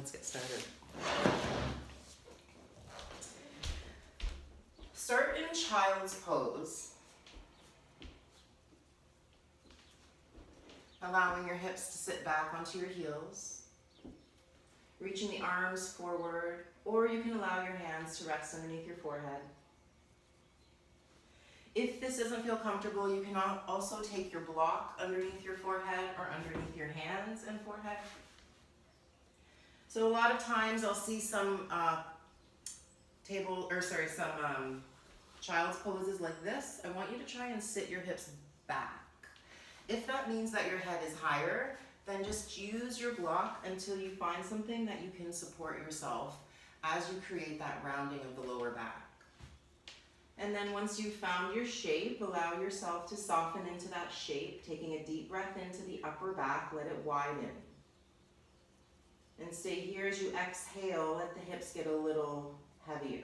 let's get started. Start in child's pose. Allowing your hips to sit back onto your heels. Reaching the arms forward, or you can allow your hands to rest underneath your forehead. If this doesn't feel comfortable, you can also take your block underneath your forehead or underneath your hands and forehead. So a lot of times I'll see some child's poses like this. I want you to try and sit your hips back. If that means that your head is higher, then just use your block until you find something that you can support yourself as you create that rounding of the lower back. And then once you've found your shape, allow yourself to soften into that shape, taking a deep breath into the upper back, let it widen. And stay here as you exhale, let the hips get a little heavier.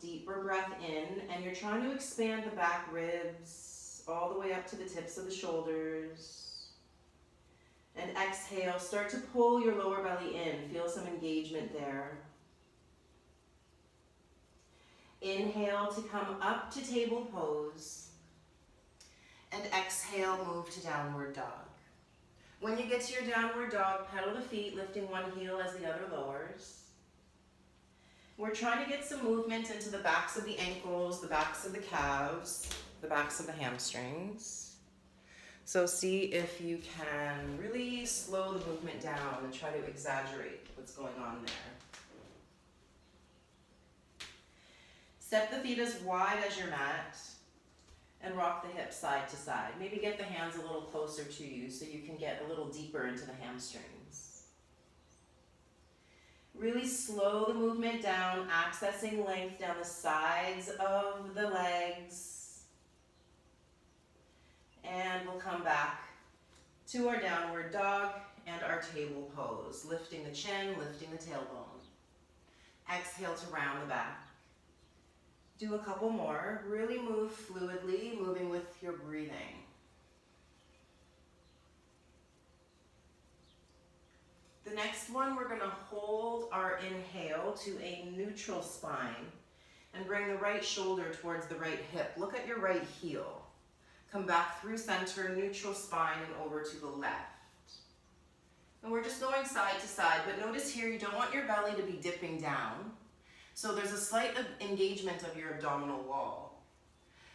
Deeper breath in, and you're trying to expand the back ribs all the way up to the tips of the shoulders. And exhale, start to pull your lower belly in. Feel some engagement there. Inhale to come up to table pose. And exhale, move to downward dog. When you get to your downward dog, pedal the feet, lifting one heel as the other lowers. We're trying to get some movement into the backs of the ankles, the backs of the calves, the backs of the hamstrings. So see if you can really slow the movement down and try to exaggerate what's going on there. Step the feet as wide as your mat and rock the hips side to side. Maybe get the hands a little closer to you so you can get a little deeper into the hamstrings. Really slow the movement down, accessing length down the sides of the legs. And we'll come back to our downward dog and our table pose, lifting the chin, lifting the tailbone. Exhale to round the back. Do a couple more. Really move fluidly, moving with your breathing. The next one, we're going to hold our inhale to a neutral spine and bring the right shoulder towards the right hip. Look at your right heel. Come back through center, neutral spine, and over to the left. And we're just going side to side, but notice here you don't want your belly to be dipping down. So there's a slight engagement of your abdominal wall.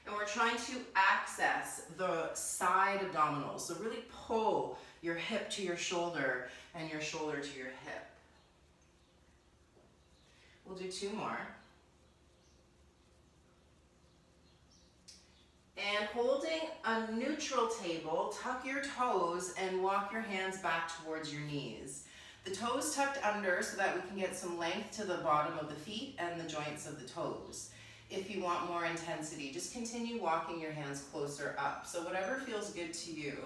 And we're trying to access the side abdominals. So really pull your hip to your shoulder and your shoulder to your hip. We'll do two more. And holding a neutral table, tuck your toes and walk your hands back towards your knees. The toes tucked under so that we can get some length to the bottom of the feet and the joints of the toes. If you want more intensity, just continue walking your hands closer up. So whatever feels good to you.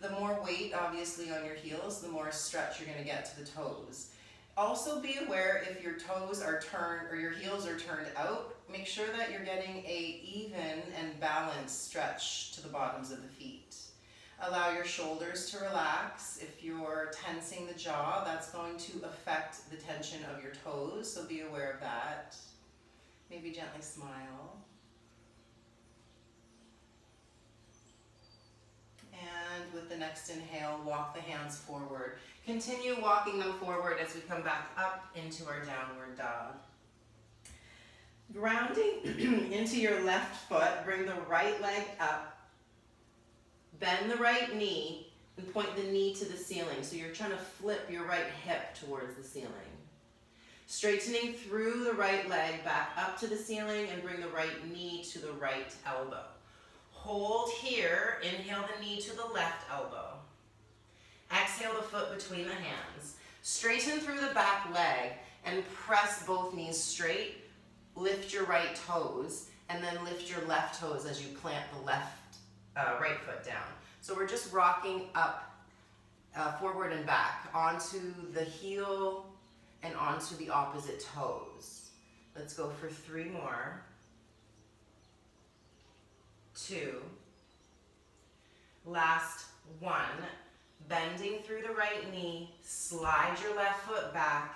The more weight, obviously, on your heels, the more stretch you're going to get to the toes. Also be aware if your toes are turned or your heels are turned out, make sure that you're getting a even and balanced stretch to the bottoms of the feet. Allow your shoulders to relax. If you're tensing the jaw, that's going to affect the tension of your toes, so be aware of that. Maybe gently smile. And with the next inhale, walk the hands forward. Continue walking them forward as we come back up into our downward dog. Grounding into your left foot, bring the right leg up. Bend the right knee and point the knee to the ceiling. So you're trying to flip your right hip towards the ceiling. Straightening through the right leg back up to the ceiling and bring the right knee to the right elbow. Hold here, inhale the knee to the left elbow. Exhale the foot between the hands. Straighten through the back leg and press both knees straight. Lift your right toes and then lift your left toes as you plant the right foot down. So we're just rocking up, forward and back onto the heel and onto the opposite toes. Let's go for 3 more. 2. Last 1. Bending through the right knee, slide your left foot back,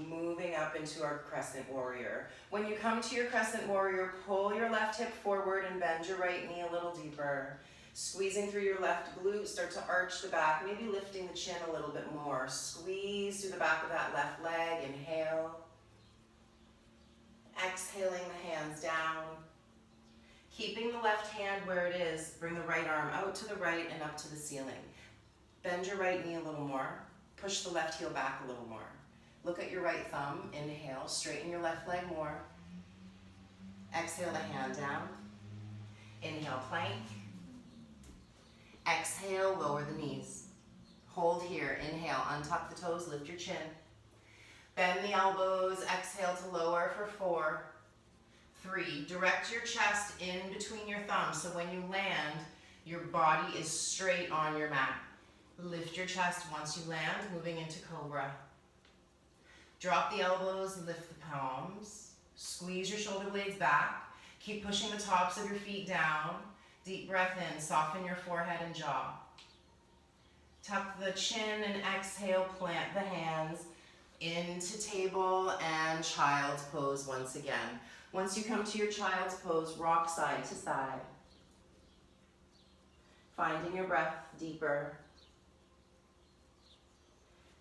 moving up into our crescent warrior. When you come to your crescent warrior, pull your left hip forward and bend your right knee a little deeper. Squeezing through your left glute, start to arch the back, maybe lifting the chin a little bit more. Squeeze through the back of that left leg, inhale. Exhaling the hands down. Keeping the left hand where it is, bring the right arm out to the right and up to the ceiling. Bend your right knee a little more. Push the left heel back a little more. Look at your right thumb, inhale, straighten your left leg more. Exhale the hand down. Inhale, plank. Exhale, lower the knees. Hold here, inhale, untuck the toes, lift your chin. Bend the elbows, exhale to lower for 4, 3. Direct your chest in between your thumbs, so when you land, your body is straight on your mat. Lift your chest once you land, moving into cobra. Drop the elbows, lift the palms. Squeeze your shoulder blades back. Keep pushing the tops of your feet down. Deep breath in, soften your forehead and jaw. Tuck the chin and exhale, plant the hands into table and child's pose once again. Once you come to your child's pose, rock side to side. Finding your breath deeper.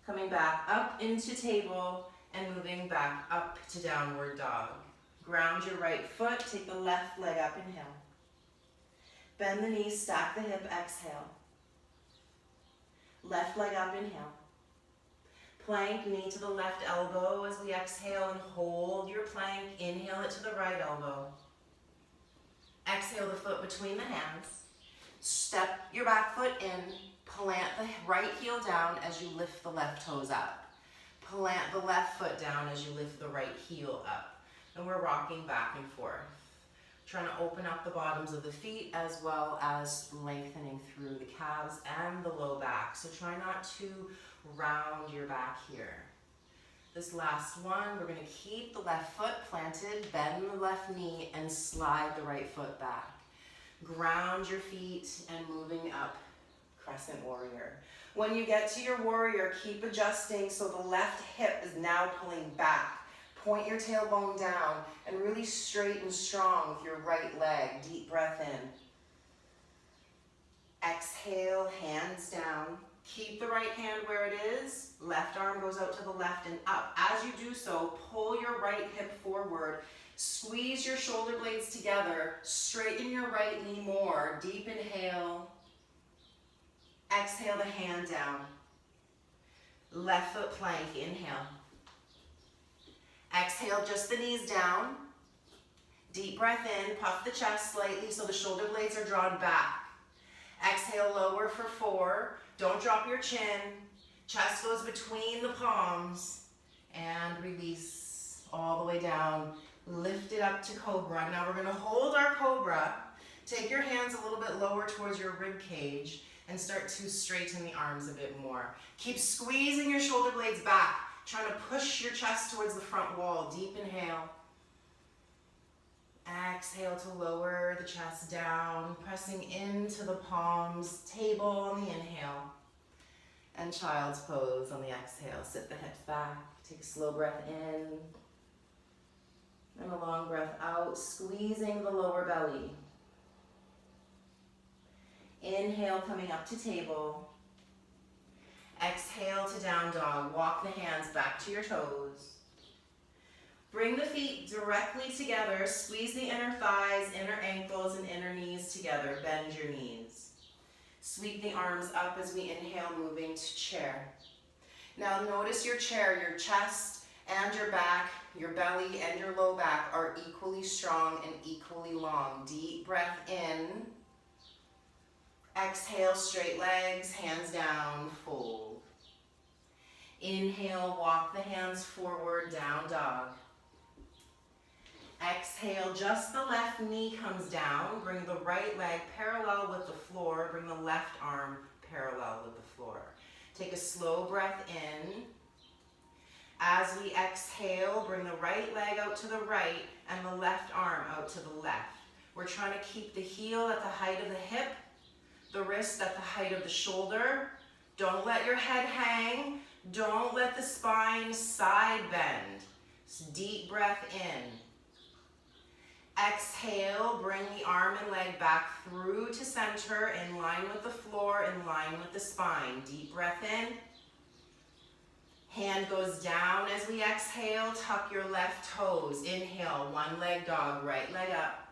Coming back up into table and moving back up to downward dog. Ground your right foot, take the left leg up, inhale. Bend the knees, stack the hip, exhale. Left leg up, inhale. Plank, knee to the left elbow as we exhale and hold your plank. Inhale it to the right elbow. Exhale the foot between the hands. Step your back foot in. Plant the right heel down as you lift the left toes up. Plant the left foot down as you lift the right heel up. And we're rocking back and forth. Trying to open up the bottoms of the feet as well as lengthening through the calves and the low back. So try not to round your back here. This last one, we're going to keep the left foot planted, bend the left knee, and slide the right foot back. Ground your feet and moving up, crescent warrior. When you get to your warrior, keep adjusting so the left hip is now pulling back. Point your tailbone down and really straight and strong with your right leg. Deep breath in. Exhale, hands down. Keep the right hand where it is. Left arm goes out to the left and up. As you do so, pull your right hip forward. Squeeze your shoulder blades together. Straighten your right knee more. Deep inhale. Exhale the hand down. Left foot plank, inhale. Exhale, just the knees down. Deep breath in, puff the chest slightly so the shoulder blades are drawn back. Exhale, lower for 4. Don't drop your chin. Chest goes between the palms. And release all the way down. Lift it up to cobra. Now we're going to hold our cobra. Take your hands a little bit lower towards your rib cage and start to straighten the arms a bit more. Keep squeezing your shoulder blades back. Trying to push your chest towards the front wall. Deep inhale. Exhale to lower the chest down, pressing into the palms, table on the inhale. And child's pose on the exhale. Sit the hips back. Take a slow breath in. And a long breath out, squeezing the lower belly. Inhale, coming up to table. Exhale to down dog. Walk the hands back to your toes. Bring the feet directly together. Squeeze the inner thighs, inner ankles, and inner knees together. Bend your knees. Sweep the arms up as we inhale, moving to chair. Now notice your chair, your chest and your back, your belly and your low back are equally strong and equally long. Deep breath in. Exhale, straight legs, hands down, fold. Inhale, walk the hands forward, down dog. Exhale, just the left knee comes down. Bring the right leg parallel with the floor. Bring the left arm parallel with the floor. Take a slow breath in. As we exhale, bring the right leg out to the right and the left arm out to the left. We're trying to keep the heel at the height of the hip, the wrist at the height of the shoulder. Don't let your head hang. Don't let the spine side bend. Just deep breath in. Exhale, bring the arm and leg back through to center, in line with the floor, in line with the spine. Deep breath in. Hand goes down as we exhale. Tuck your left toes. Inhale, one leg dog, right leg up.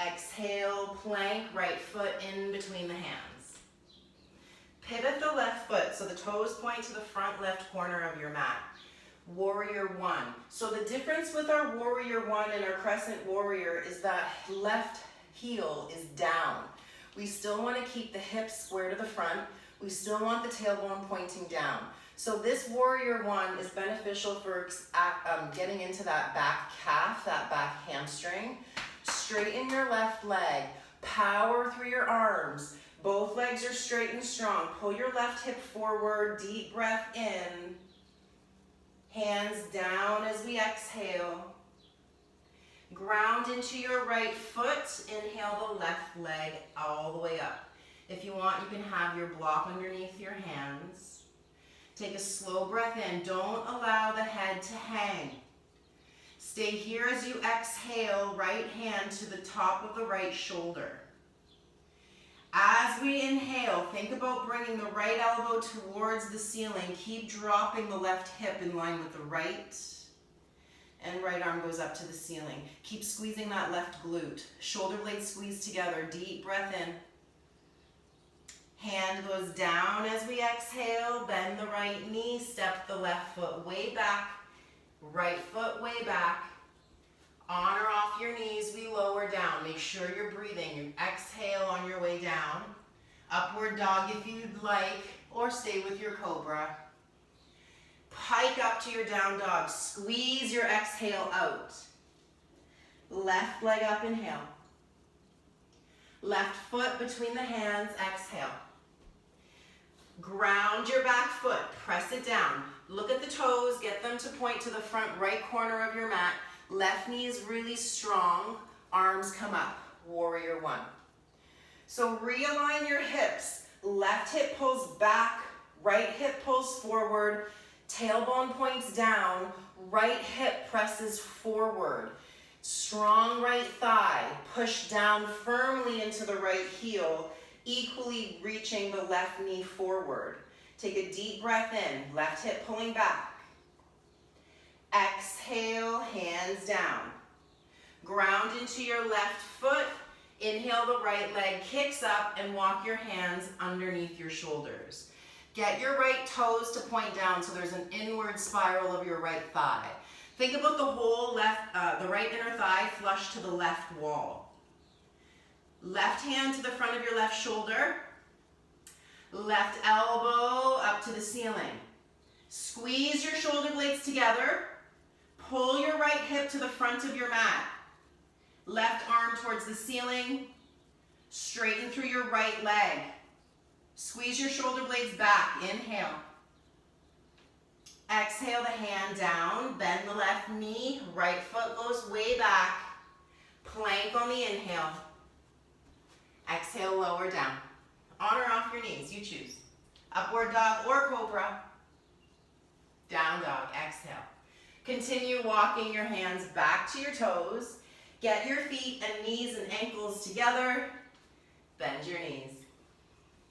Exhale, plank, right foot in between the hands. Pivot the left foot so the toes point to the front left corner of your mat. Warrior one. So the difference with our warrior one and our crescent warrior is that left heel is down. We still want to keep the hips square to the front. We still want the tailbone pointing down. So this warrior one is beneficial for getting into that back calf, that back hamstring. Straighten your left leg. Power through your arms. Both legs are straight and strong. Pull your left hip forward. Deep breath in. Hands down as we exhale. Ground into your right foot. Inhale the left leg all the way up. If you want, you can have your block underneath your hands. Take a slow breath in. Don't allow the head to hang. Stay here as you exhale, right hand to the top of the right shoulder. As we inhale, think about bringing the right elbow towards the ceiling. Keep dropping the left hip in line with the right. And right arm goes up to the ceiling. Keep squeezing that left glute. Shoulder blades squeeze together. Deep breath in. Hand goes down as we exhale. Bend the right knee. Step the left foot way back. Right foot way back. On or off your knees, we lower down. Make sure you're breathing. You exhale on your way down. Upward dog if you'd like, or stay with your cobra. Pike up to your down dog. Squeeze your exhale out. Left leg up, inhale. Left foot between the hands, exhale. Ground your back foot, press it down. Look at the toes, get them to point to the front right corner of your mat. Left knee is really strong, arms come up, warrior one. So realign your hips. Left hip pulls back, right hip pulls forward, tailbone points down, right hip presses forward. Strong right thigh, push down firmly into the right heel, equally reaching the left knee forward. Take a deep breath in, left hip pulling back. Exhale, hands down. Ground into your left foot. Inhale, the right leg kicks up and walk your hands underneath your shoulders. Get your right toes to point down so there's an inward spiral of your right thigh. Think about the whole the right inner thigh flush to the left wall. Left hand to the front of your left shoulder. Left elbow up to the ceiling. Squeeze your shoulder blades together. Pull your right hip to the front of your mat. Left arm towards the ceiling. Straighten through your right leg. Squeeze your shoulder blades back. Inhale. Exhale the hand down. Bend the left knee. Right foot goes way back. Plank on the inhale. Exhale, lower down. On or off your knees, you choose. Upward dog or cobra. Down dog, exhale. Continue walking your hands back to your toes. Get your feet and knees and ankles together. Bend your knees.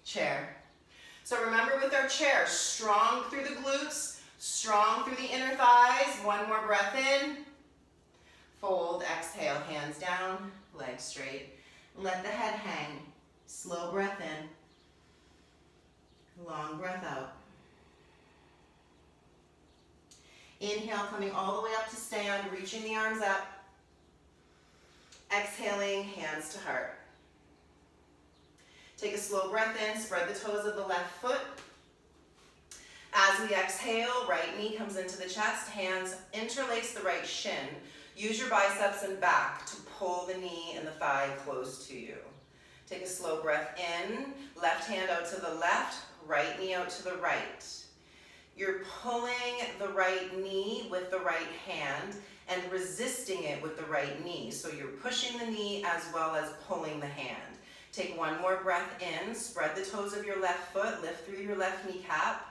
Chair. So remember with our chair, strong through the glutes, strong through the inner thighs. One more breath in. Fold, exhale, hands down, legs straight. Let the head hang. Slow breath in. Long breath out. Inhale, coming all the way up to stand, reaching the arms up. Exhaling, hands to heart. Take a slow breath in, spread the toes of the left foot. As we exhale, right knee comes into the chest, hands interlace the right shin. Use your biceps and back to pull the knee and the thigh close to you. Take a slow breath in, left hand out to the left, right knee out to the right. You're pulling the right knee with the right hand and resisting it with the right knee. So you're pushing the knee as well as pulling the hand. Take one more breath in, spread the toes of your left foot, lift through your left kneecap.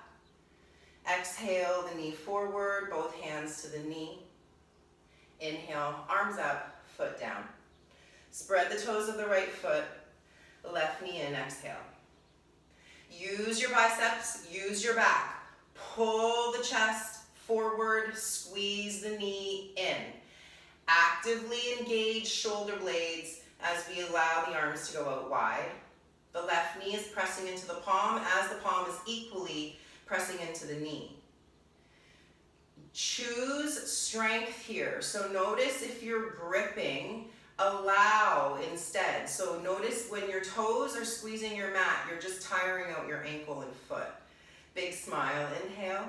Exhale, the knee forward, both hands to the knee. Inhale, arms up, foot down. Spread the toes of the right foot, left knee in, exhale. Use your biceps, use your back. Pull the chest forward, squeeze the knee in. Actively engage shoulder blades as we allow the arms to go out wide. The left knee is pressing into the palm as the palm is equally pressing into the knee. Choose strength here. So notice if you're gripping, allow instead. So notice when your toes are squeezing your mat, you're just tiring out your ankle and foot. Big smile, inhale.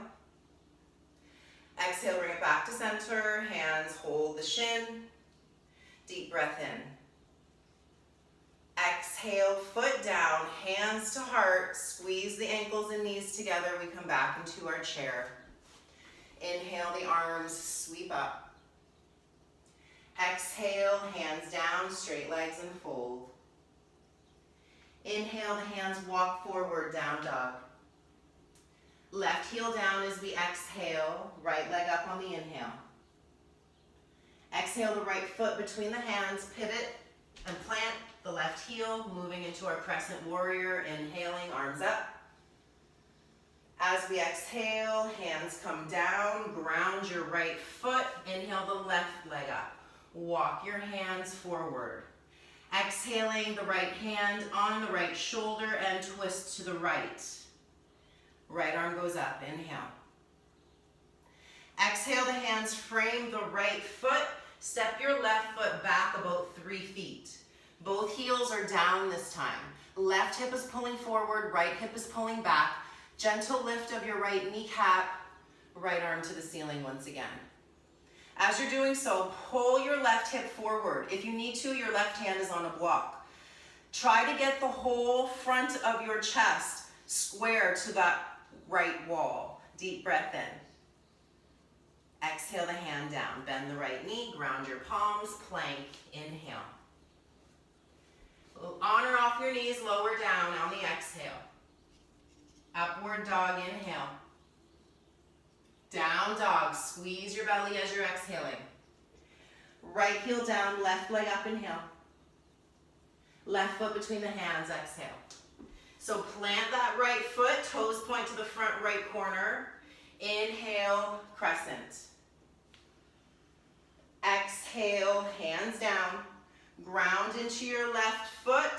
Exhale, bring it back to center. Hands hold the shin. Deep breath in. Exhale, foot down, hands to heart. Squeeze the ankles and knees together. We come back into our chair. Inhale, the arms sweep up. Exhale, hands down, straight legs and fold. Inhale, the hands walk forward, down dog. Left heel down as we exhale, right leg up on the inhale. Exhale the right foot between the hands, pivot and plant the left heel, moving into our crescent warrior, inhaling, arms up. As we exhale, hands come down, ground your right foot, inhale the left leg up. Walk your hands forward. Exhaling the right hand on the right shoulder and twist to the right. Right arm goes up, inhale. Exhale, the hands frame the right foot. Step your left foot back about 3 feet. Both heels are down this time. Left hip is pulling forward, right hip is pulling back. Gentle lift of your right kneecap, right arm to the ceiling once again. As you're doing so, pull your left hip forward. If you need to, your left hand is on a block. Try to get the whole front of your chest square to that right wall. Deep breath in. Exhale the hand down. Bend the right knee, ground your palms, plank, inhale. On or off your knees, lower down on the exhale. Upward dog, inhale. Down dog, squeeze your belly as you're exhaling. Right heel down, left leg up, inhale. Left foot between the hands, exhale. So plant that right foot, toes point to the front right corner. Inhale, crescent. Exhale, hands down. Ground into your left foot.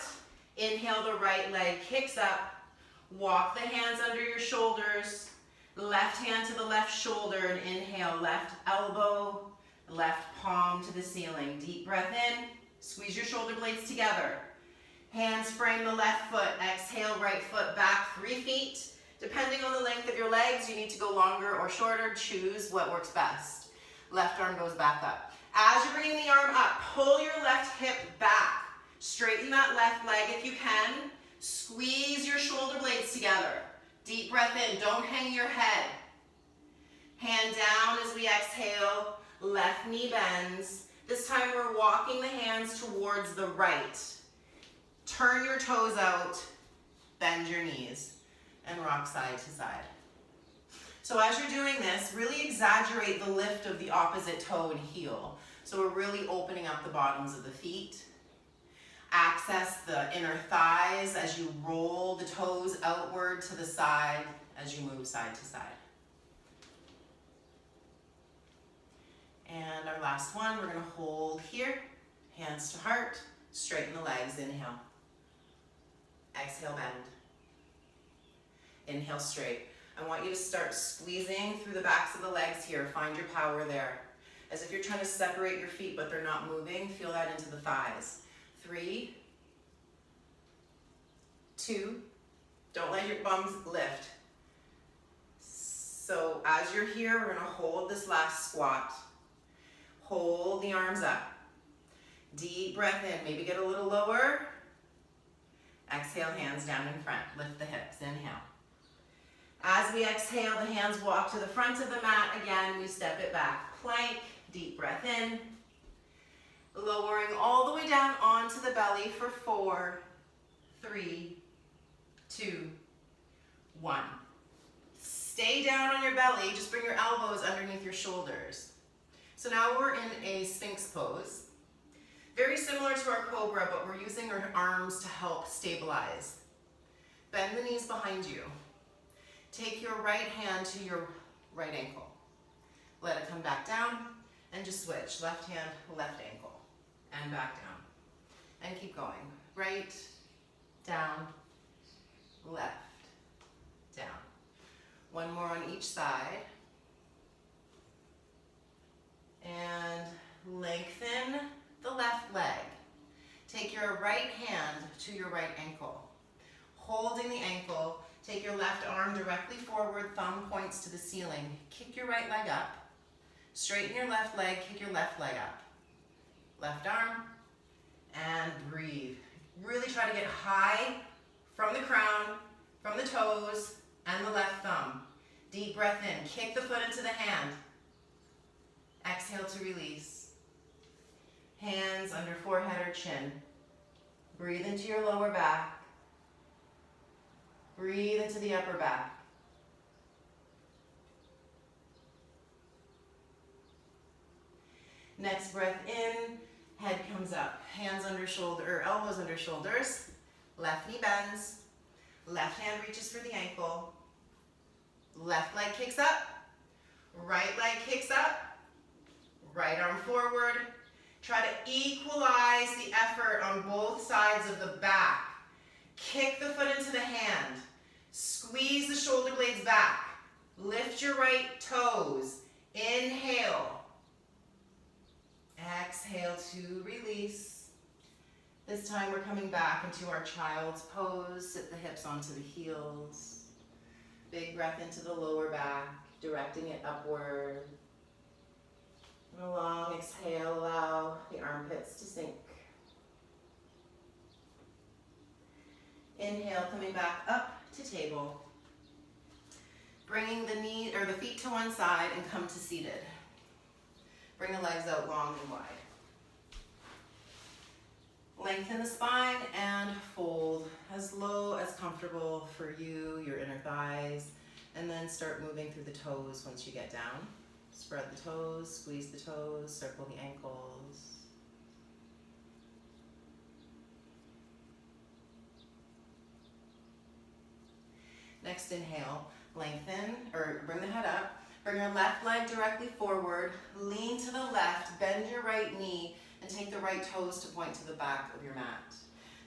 Inhale, the right leg kicks up. Walk the hands under your shoulders. Left hand to the left shoulder and inhale, left elbow, left palm to the ceiling. Deep breath in, squeeze your shoulder blades together. Hands frame the left foot. Exhale, right foot back 3 feet. Depending on the length of your legs, you need to go longer or shorter. Choose what works best. Left arm goes back up. As you're bringing the arm up, pull your left hip back. Straighten that left leg if you can. Squeeze your shoulder blades together. Deep breath in, don't hang your head. Hand down as we exhale, left knee bends. This time we're walking the hands towards the right. Turn your toes out, bend your knees, and rock side to side. So as you're doing this, really exaggerate the lift of the opposite toe and heel. So we're really opening up the bottoms of the feet. Access the inner thighs as you roll the toes outward to the side as you move side to side. And our last one, we're going to hold here, hands to heart, straighten the legs, inhale. Exhale, bend. Inhale, straight. I want you to start squeezing through the backs of the legs here. Find your power there. As if you're trying to separate your feet, but they're not moving. Feel that into the thighs. 3, 2, don't let your bums lift. So as you're here, we're going to hold this last squat. Hold the arms up. Deep breath in, maybe get a little lower. Exhale, hands down in front. Lift the hips, inhale. As we exhale, the hands walk to the front of the mat. Again, we step it back. Plank, deep breath in. Lowering all the way down onto the belly for 4, 3, 2, 1. Stay down on your belly. Just bring your elbows underneath your shoulders. So now we're in a Sphinx pose. Very similar to our Cobra, but we're using our arms to help stabilize. Bend the knees behind you. Take your right hand to your right ankle. Let it come back down and just switch. Left hand, left ankle, and back down. And keep going. Right, down, left, down. One more on each side. And lengthen the left leg. Take your right hand to your right ankle. Holding the ankle, take your left arm directly forward, thumb points to the ceiling. Kick your right leg up. Straighten your left leg, kick your left leg up. Left arm, and breathe. Really try to get high from the crown, from the toes, and the left thumb. Deep breath in, kick the foot into the hand. Exhale to release. Hands under forehead or chin. Breathe into your lower back. Breathe into the upper back. Next breath in, head comes up. Hands under shoulder, or elbows under shoulders. Left knee bends. Left hand reaches for the ankle. Left leg kicks up. Right leg kicks up. Right arm forward. Try to equalize the effort on both sides of the back. Kick the foot into the hand. Squeeze the shoulder blades back. Lift your right toes. Inhale. Exhale to release. This time we're coming back into our child's pose. Sit the hips onto the heels. Big breath into the lower back, directing it upward. And a long exhale, allow the armpits to sink. Inhale, coming back up to table. Bringing the knee or the feet to one side and come to seated. Bring the legs out long and wide. Lengthen the spine and fold as low as comfortable for you, your inner thighs, and then start moving through the toes once you get down. Spread the toes, squeeze the toes, circle the ankles. Next inhale, lengthen, or bring the head up. Bring your left leg directly forward, lean to the left, bend your right knee, and take the right toes to point to the back of your mat.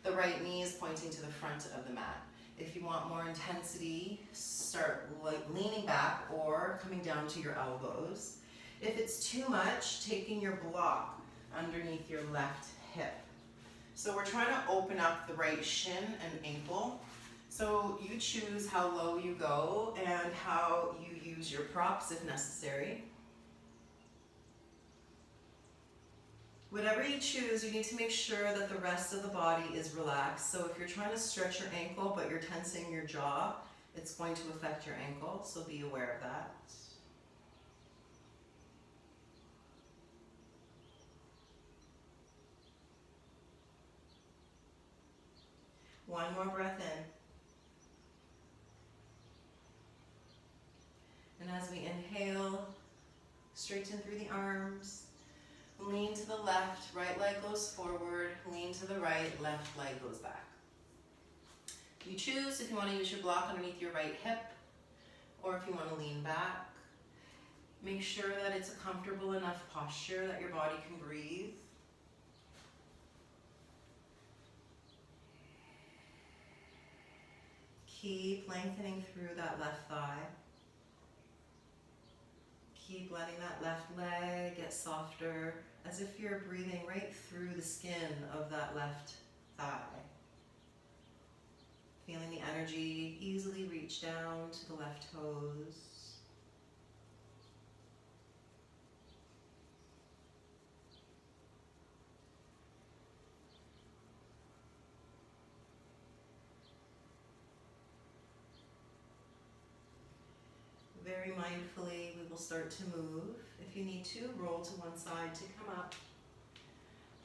The right knee is pointing to the front of the mat. If you want more intensity, start leaning back or coming down to your elbows. If it's too much, taking your block underneath your left hip. So we're trying to open up the right shin and ankle. So you choose how low you go and how you use your props if necessary. Whatever you choose, you need to make sure that the rest of the body is relaxed. So if you're trying to stretch your ankle but you're tensing your jaw, it's going to affect your ankle, so be aware of that. One more breath in. And as we inhale, straighten through the arms, lean to the left, right leg goes forward, lean to the right, left leg goes back. You choose if you want to use your block underneath your right hip, or if you want to lean back. Make sure that it's a comfortable enough posture that your body can breathe. Keep lengthening through that left thigh. Keep letting that left leg get softer, as if you're breathing right through the skin of that left thigh. Feeling the energy easily reach down to the left toes. Very mindfully, we will start to move. If you need to, roll to one side to come up.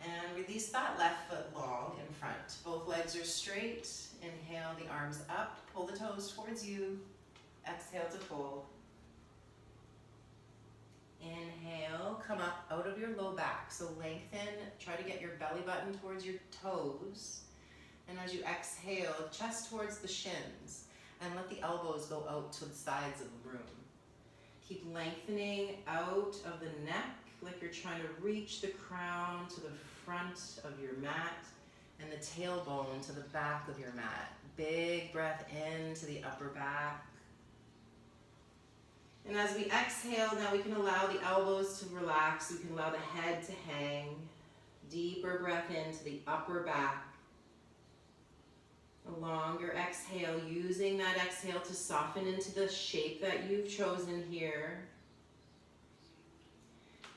And release that left foot long in front. Both legs are straight. Inhale, the arms up. Pull the toes towards you. Exhale to fold. Inhale, come up out of your low back. So lengthen, try to get your belly button towards your toes. And as you exhale, chest towards the shins. And let the elbows go out to the sides of the room. Keep lengthening out of the neck, like you're trying to reach the crown to the front of your mat and the tailbone to the back of your mat. Big breath into the upper back. And as we exhale, now we can allow the elbows to relax. We can allow the head to hang. Deeper breath into the upper back. A longer exhale, using that exhale to soften into the shape that you've chosen here.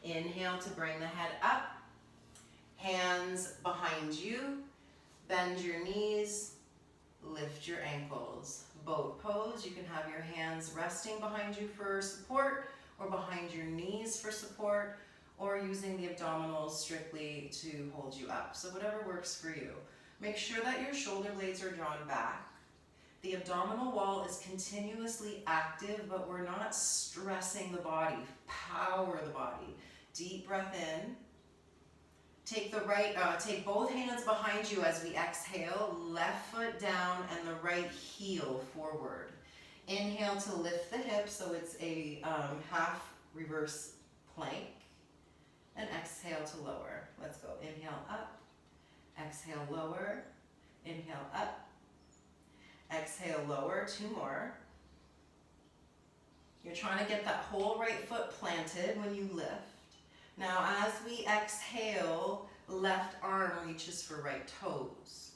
Inhale to bring the head up. Hands behind you. Bend your knees. Lift your ankles. Boat pose. You can have your hands resting behind you for support, or behind your knees for support, or using the abdominals strictly to hold you up. So whatever works for you. Make sure that your shoulder blades are drawn back. The abdominal wall is continuously active, but we're not stressing the body. Power the body. Deep breath in. Take both hands behind you as we exhale. Left foot down and the right heel forward. Inhale to lift the hips, so it's a half reverse plank. And exhale to lower. Let's go. Inhale up. Exhale, lower. Inhale, up. Exhale, lower. 2 more. You're trying to get that whole right foot planted when you lift. Now, as we exhale, left arm reaches for right toes.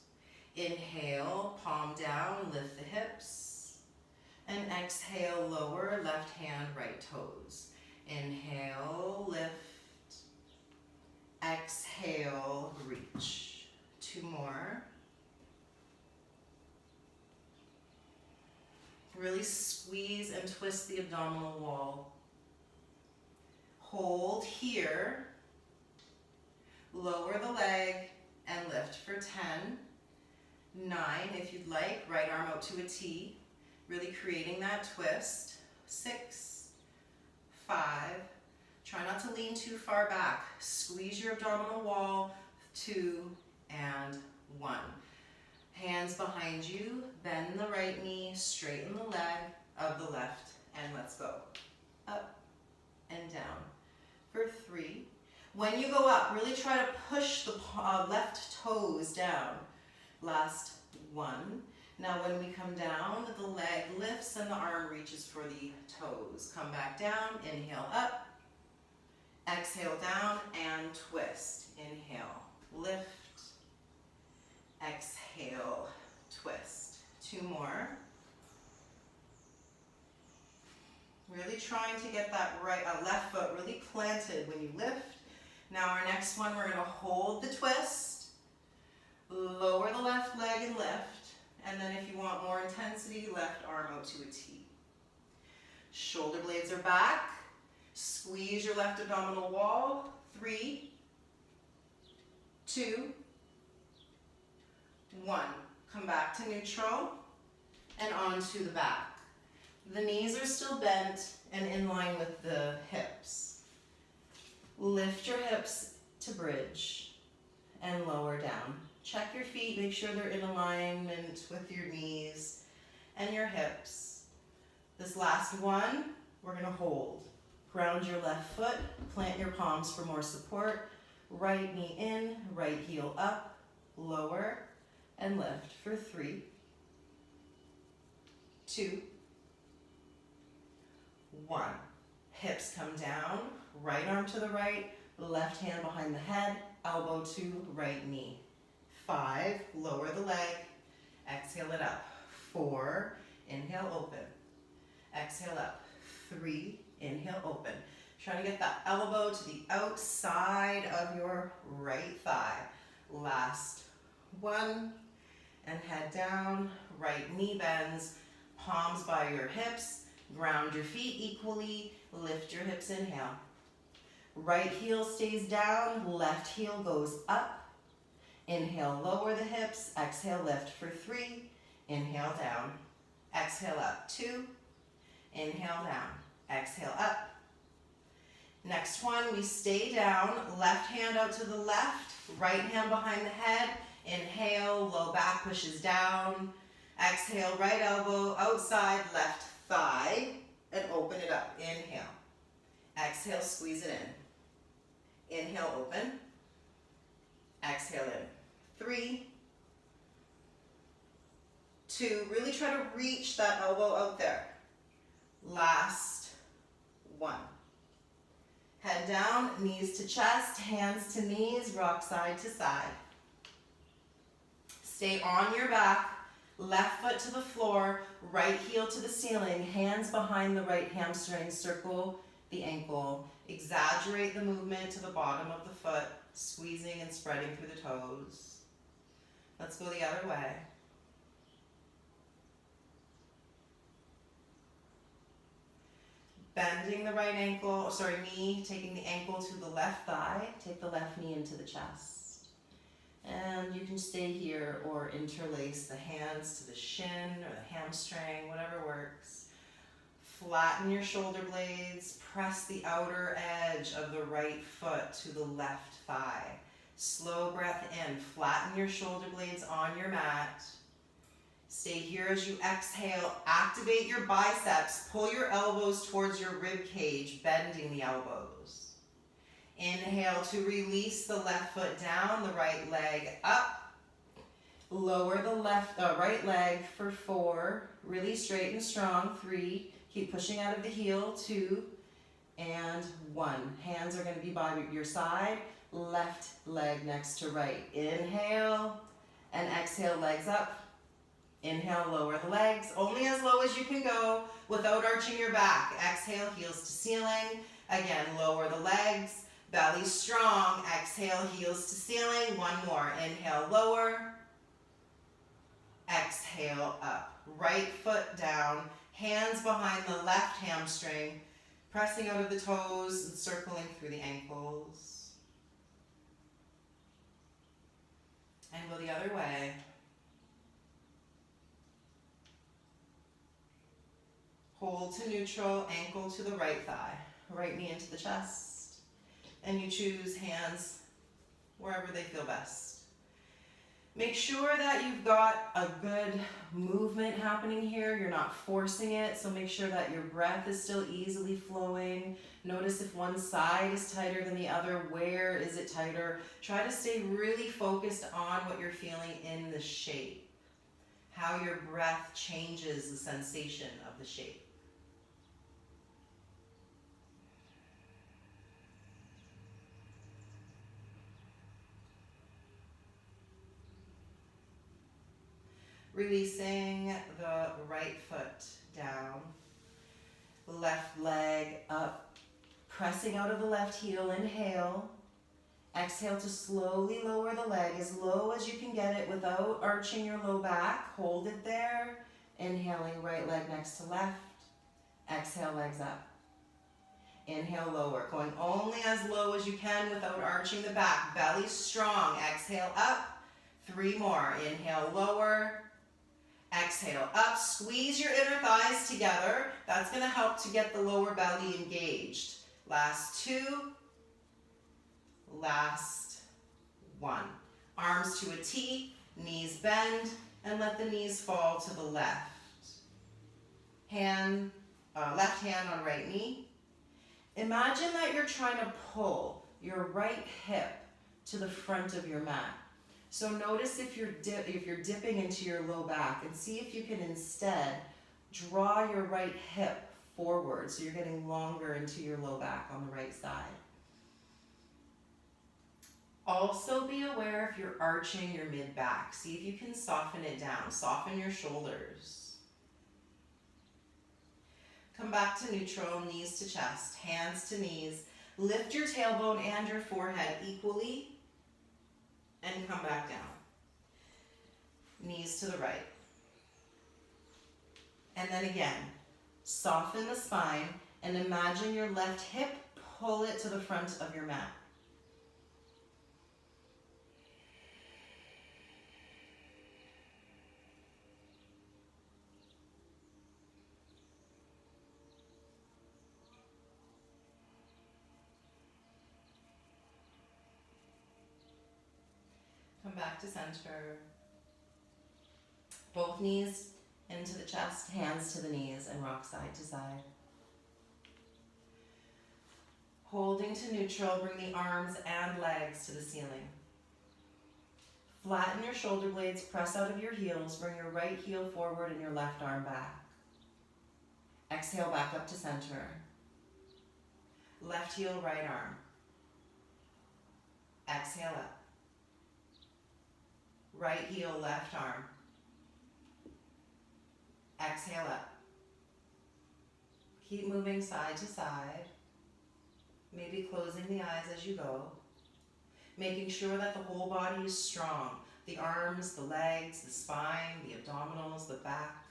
Inhale, palm down, lift the hips. And exhale, lower, left hand, right toes. Inhale, lift. Exhale, reach. 2 more. Really squeeze and twist the abdominal wall. Hold here. Lower the leg and lift for 10. 9, if you'd like, right arm out to a T. Really creating that twist. 6, 5. Try not to lean too far back. Squeeze your abdominal wall. 2 and 1. Hands behind you, bend the right knee, straighten the leg of the left, and let's go. Up and down for 3. When you go up, really try to push the left toes down. Last 1. Now when we come down, the leg lifts and the arm reaches for the toes. Come back down, inhale up, exhale down, and twist. Inhale, lift. Exhale, twist. 2 more. Really trying to get that left foot really planted when you lift. Now our next one, we're going to hold the twist, lower the left leg and lift, and then if you want more intensity, left arm out to a T. Shoulder blades are back. Squeeze your left abdominal wall. 3, 2, 1. Come back to neutral and onto the back. The knees are still bent and in line with the hips. Lift your hips to bridge and lower down. Check your feet, make sure they're in alignment with your knees and your hips. This last one, we're going to hold. Ground your left foot, plant your palms for more support. Right knee in, right heel up, lower, and lift for 3, 2, 1. Hips come down, right arm to the right, left hand behind the head, elbow to right knee. 5, lower the leg, exhale it up. 4, inhale, open. Exhale up. 3, inhale, open. Trying to get that elbow to the outside of your right thigh. Last 1, and head down, right knee bends, palms by your hips, ground your feet equally, lift your hips, inhale. Right heel stays down, left heel goes up. Inhale, lower the hips. Exhale, lift for 3. Inhale, down. Exhale, up. 2. Inhale, down. Exhale, up. Next one, we stay down. Left hand out to the left. Right hand behind the head. Inhale, low back pushes down. Exhale, right elbow outside, left thigh. And open it up. Inhale. Exhale, squeeze it in. Inhale, open. Exhale in. 3, 2, really try to reach that elbow out there. Last 1. Head down, knees to chest, hands to knees, rock side to side. Stay on your back, left foot to the floor, right heel to the ceiling, hands behind the right hamstring, circle the ankle. Exaggerate the movement to the bottom of the foot, squeezing and spreading through the toes. Let's go the other way. Bending the right ankle, knee, taking the ankle to the left thigh. Take the left knee into the chest. And you can stay here or interlace the hands to the shin or the hamstring, whatever works. Flatten your shoulder blades. Press the outer edge of the right foot to the left thigh. Slow breath in. Flatten your shoulder blades on your mat. Stay here as you exhale. Activate your biceps. Pull your elbows towards your rib cage, bending the elbows. Inhale to release the left foot down, the right leg up. Lower the right leg for 4. Really straight and strong. 3. Keep pushing out of the heel. 2 and 1. Hands are going to be by your side. Left leg next to right. Inhale and exhale, legs up. Inhale, lower the legs, only as low as you can go without arching your back. Exhale, heels to ceiling. Again, lower the legs, belly strong. Exhale, heels to ceiling. 1 more. Inhale, lower. Exhale, up. Right foot down, hands behind the left hamstring, pressing out of the toes and circling through the ankles. And go the other way. Hold to neutral, ankle to the right thigh, right knee into the chest. And you choose hands wherever they feel best. Make sure that you've got a good movement happening here. You're not forcing it, so make sure that your breath is still easily flowing. Notice if one side is tighter than the other, where is it tighter? Try to stay really focused on what you're feeling in the shape, how your breath changes the sensation of the shape. Releasing the right foot down, left leg up, pressing out of the left heel, inhale. Exhale to slowly lower the leg as low as you can get it without arching your low back. Hold it there. Inhaling, right leg next to left. Exhale, legs up. Inhale, lower. Going only as low as you can without arching the back. Belly strong. Exhale, up. 3 more. Inhale, lower. Exhale, up. Squeeze your inner thighs together. That's going to help to get the lower belly engaged. Last 2. Last 1. Arms to a T, knees bend, and let the knees fall to the left. Left hand on right knee. Imagine that you're trying to pull your right hip to the front of your mat. So notice if you're dipping into your low back, and see if you can instead draw your right hip forward so you're getting longer into your low back on the right side. Also be aware if you're arching your mid-back. See if you can soften it down. Soften your shoulders. Come back to neutral, knees to chest, hands to knees. Lift your tailbone and your forehead equally and come back down. Knees to the right. And then again, soften the spine and imagine your left hip pull it to the front of your mat. Come back to center. Both knees into the chest, hands to the knees, and rock side to side. Holding to neutral, bring the arms and legs to the ceiling. Flatten your shoulder blades, press out of your heels, bring your right heel forward and your left arm back. Exhale back up to center. Left heel, right arm. Exhale up. Right heel, left arm. Exhale up. Keep moving side to side. Maybe closing the eyes as you go. Making sure that the whole body is strong. The arms, the legs, the spine, the abdominals, the back.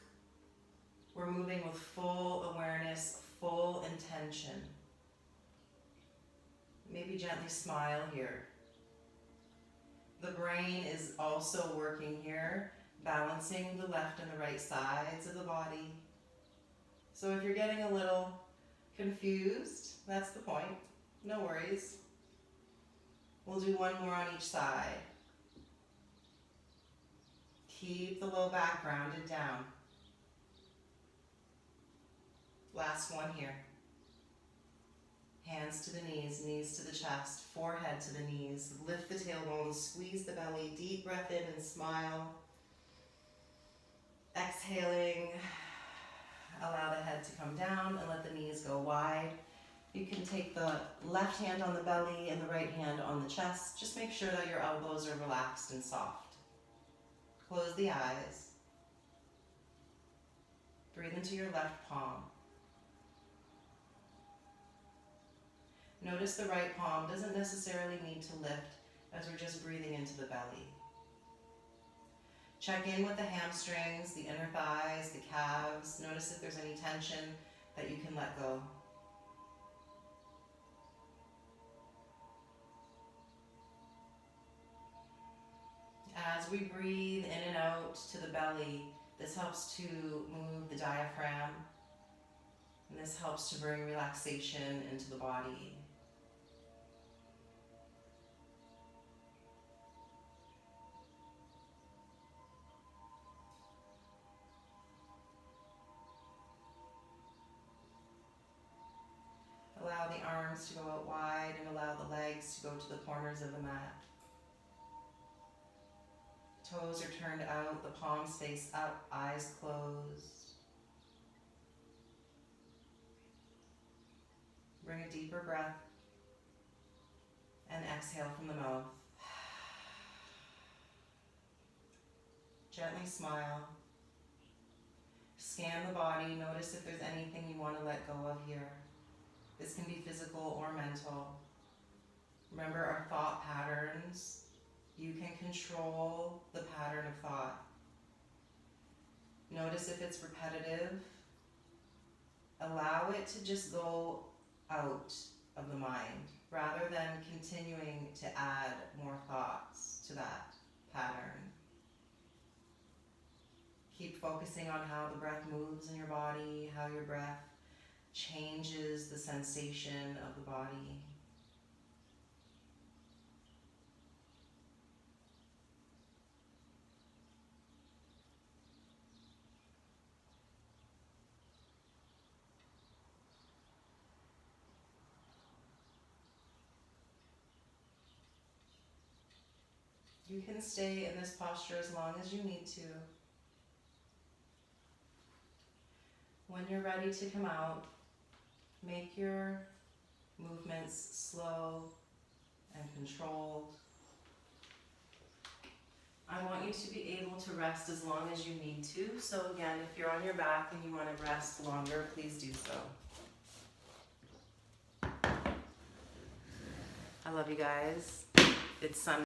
We're moving with full awareness, full intention. Maybe gently smile here. The brain is also working here, balancing the left and the right sides of the body. So if you're getting a little confused, that's the point. No worries. We'll do one more on each side. Keep the low back rounded down. Last one here. Hands to the knees, knees to the chest, forehead to the knees. Lift the tailbone, squeeze the belly, deep breath in and smile. Exhaling, allow the head to come down and let the knees go wide. You can take the left hand on the belly and the right hand on the chest. Just make sure that your elbows are relaxed and soft. Close the eyes. Breathe into your left palm. Notice the right palm doesn't necessarily need to lift as we're just breathing into the belly. Check in with the hamstrings, the inner thighs, the calves. Notice if there's any tension that you can let go. As we breathe in and out to the belly, this helps to move the diaphragm, and this helps to bring relaxation into the body. Allow the arms to go out wide and allow the legs to go to the corners of the mat. Toes are turned out, the palms face up, eyes closed. Bring a deeper breath and exhale from the mouth. Gently smile. Scan the body, notice if there's anything you want to let go of here. This can be physical or mental. Remember our thought patterns. You can control the pattern of thought. Notice if it's repetitive. Allow it to just go out of the mind rather than continuing to add more thoughts to that pattern. Keep focusing on how the breath moves in your body, how your breath changes the sensation of the body. You can stay in this posture as long as you need to. When you're ready to come out, make your movements slow and controlled. I want you to be able to rest as long as you need to. So again, if you're on your back and you want to rest longer, please do so. I love you guys. It's Sunday.